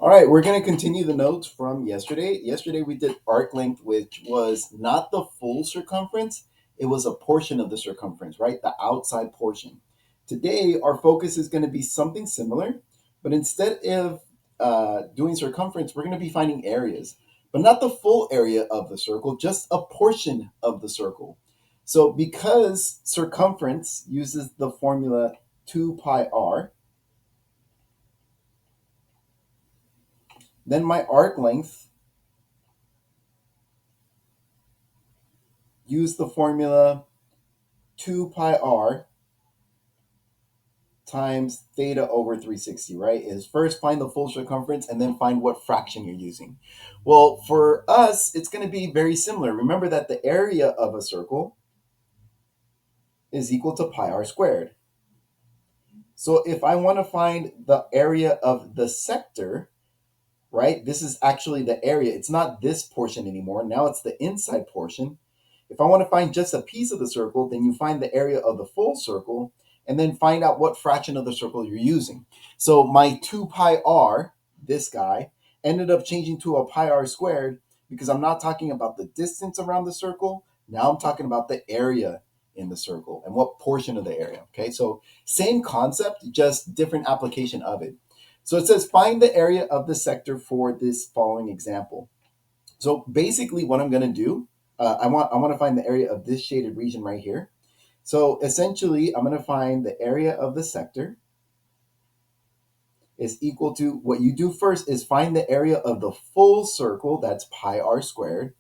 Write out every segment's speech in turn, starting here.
All right, we're going to continue the notes from yesterday. Yesterday we did arc length, which was not the full circumference, it was a portion of the circumference, right? The outside portion. Today, our focus is going to be something similar, but instead of doing circumference, we're going to be finding areas, but not the full area of the circle, just a portion of the circle. So, because circumference uses the formula 2 pi r, then my arc length use the formula 2 pi r times theta over 360, right? Is first find the full circumference and then find what fraction you're using. Well, for us, it's going to be very similar. Remember that the area of a circle is equal to pi r squared. So if I want to find the area of the sector, right? This is actually the area. It's not this portion anymore. Now it's the inside portion. If I want to find just a piece of the circle, then you find the area of the full circle and then find out what fraction of the circle you're using. So my 2 pi r, this guy, ended up changing to a pi r squared because I'm not talking about the distance around the circle. Now I'm talking about the area in the circle and what portion of the area. Okay, so same concept, just different application of it. So it says find the area of the sector for this following example. So basically what I'm going to do, I want to find the area of this shaded region right here. So essentially I'm going to find the area of the sector is equal to, what you do first is find the area of the full circle, that's pi r squared,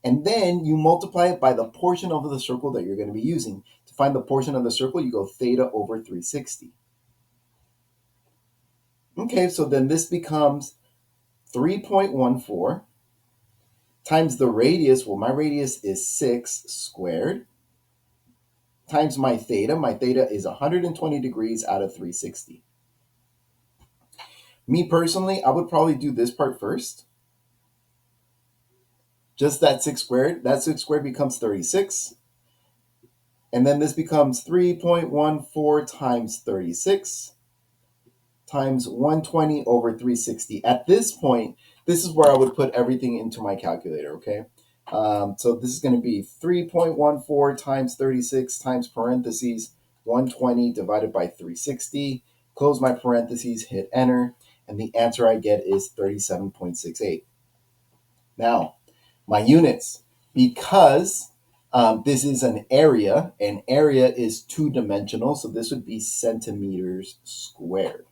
and then you multiply it by the portion of the circle that you're going to be using. To find the portion of the circle, you go theta over 360. Okay, so then this becomes 3.14 times the radius. Well, my radius is 6 squared times my theta. My theta is 120 degrees out of 360. Me personally, I would probably do this part first. Just that 6 squared. That 6 squared becomes 36. And then this becomes 3.14 times 36 times 120 over 360. At this point, this is where I would put everything into my calculator, okay? So this is going to be 3.14 times 36 times parentheses 120 divided by 360. Close my parentheses, hit enter, and the answer I get is 37.68. Now, my units, because this is an area is two-dimensional, so this would be centimeters squared.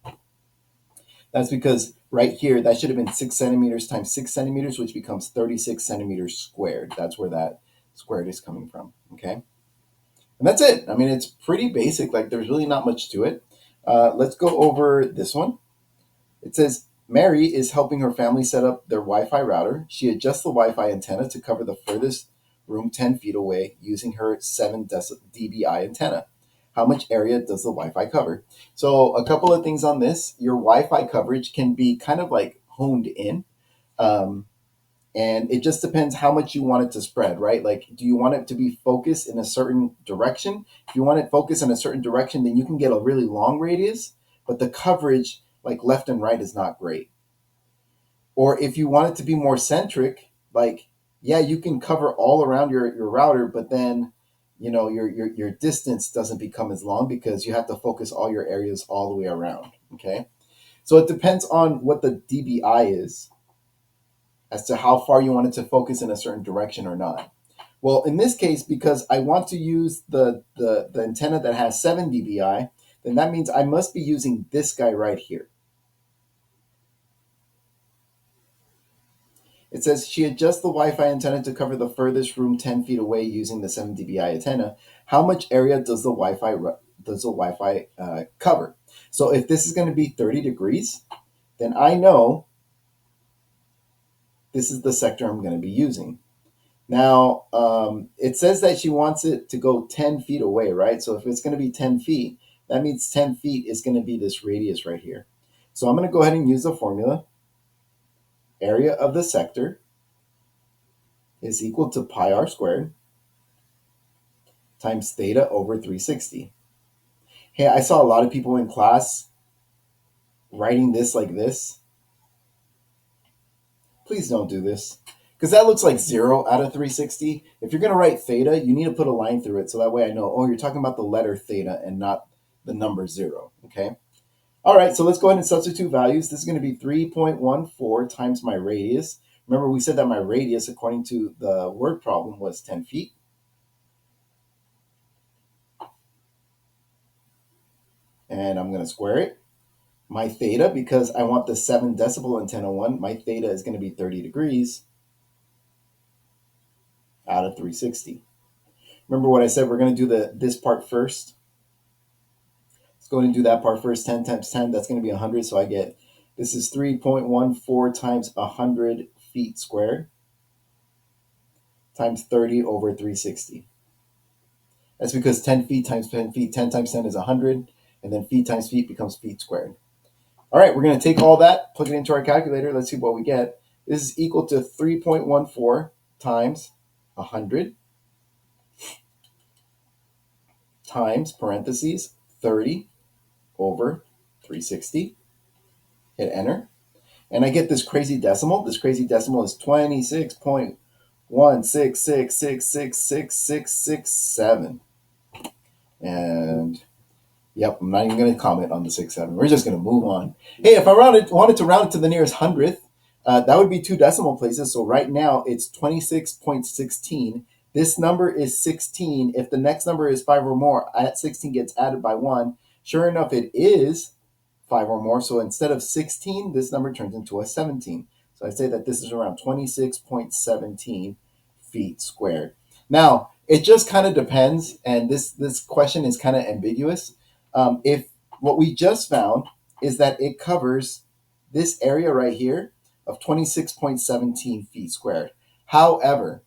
That's because right here, that should have been 6 centimeters times 6 centimeters, which becomes 36 centimeters squared. That's where that squared is coming from, okay? And that's it. I mean, it's pretty basic. Like, there's really not much to it. Let's go over this one. It says, Mary is helping her family set up their Wi-Fi router. She adjusts the Wi-Fi antenna to cover the furthest room 10 feet away using her 7 dBi antenna. How much area does the Wi-Fi cover? So a couple of things on this. Your Wi-Fi coverage can be kind of like honed in. And it just depends how much you want it to spread, right? Like, do you want it to be focused in a certain direction? If you want it focused in a certain direction, then you can get a really long radius, but the coverage, like left and right, is not great. Or if you want it to be more centric, like, yeah, you can cover all around your router, but then, you know, your distance doesn't become as long because you have to focus all your areas all the way around, okay? So it depends on what the dBi is as to how far you want it to focus in a certain direction or not. Well, in this case, because I want to use the antenna that has 7 dBi, then that means I must be using this guy right here. It says she adjusts the Wi-Fi antenna to cover the furthest room 10 feet away using the 7 dBi antenna. How much area does the Wi-Fi cover? So if this is going to be 30 degrees, then I know this is the sector I'm going to be using. Now, it says that she wants it to go 10 feet away, right? So if it's going to be 10 feet, that means 10 feet is going to be this radius right here. So I'm going to go ahead and use the formula. Area of the sector is equal to pi r squared times theta over 360. Hey, I saw a lot of people in class writing this like this. Please don't do this. Because that looks like 0 out of 360. If you're going to write theta, you need to put a line through it so that way I know, oh, you're talking about the letter theta and not the number 0, okay? All right, so let's go ahead and substitute values. This is going to be 3.14 times my radius. Remember, we said that my radius, according to the word problem, was 10 feet. And I'm going to square it. My theta, because I want the 7 decibel antenna one, my theta is going to be 30 degrees out of 360. Remember what I said, we're going to do this part first. Let's go ahead and do that part first. 10 times 10, that's going to be 100. So I get, this is 3.14 times 100 feet squared times 30 over 360. That's because 10 feet times 10 feet, 10 times 10 is 100. And then feet times feet becomes feet squared. All right, we're going to take all that, plug it into our calculator. Let's see what we get. This is equal to 3.14 times 100 times, parentheses, 30 over 360. Hit enter. And I get this crazy decimal. This crazy decimal is 26.166666667. And yep, I'm not even going to comment on the 6-7. We're just going to move on. Hey, if I wanted to round it to the nearest hundredth, that would be 2 decimal places. So right now it's 26.16. This number is 16. If the next number is 5 or more, at 16 gets added by 1. Sure enough, it is 5 or more. So instead of 16, this number turns into a 17. So I say that this is around 26.17 feet squared. Now, it just kind of depends, and this question is kind of ambiguous. If what we just found is that it covers this area right here of 26.17 feet squared. However,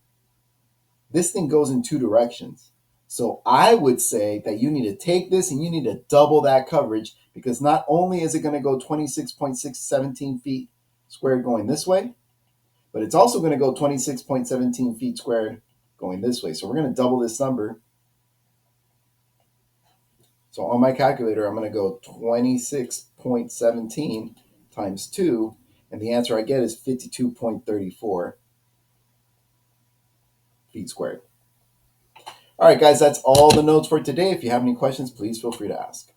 this thing goes in 2 directions. So I would say that you need to take this and you need to double that coverage, because not only is it going to go 26.617 feet squared going this way, but it's also going to go 26.17 feet squared going this way. So we're going to double this number. So on my calculator, I'm going to go 26.17 times 2, and the answer I get is 52.34 feet squared. All right, guys, that's all the notes for today. If you have any questions, please feel free to ask.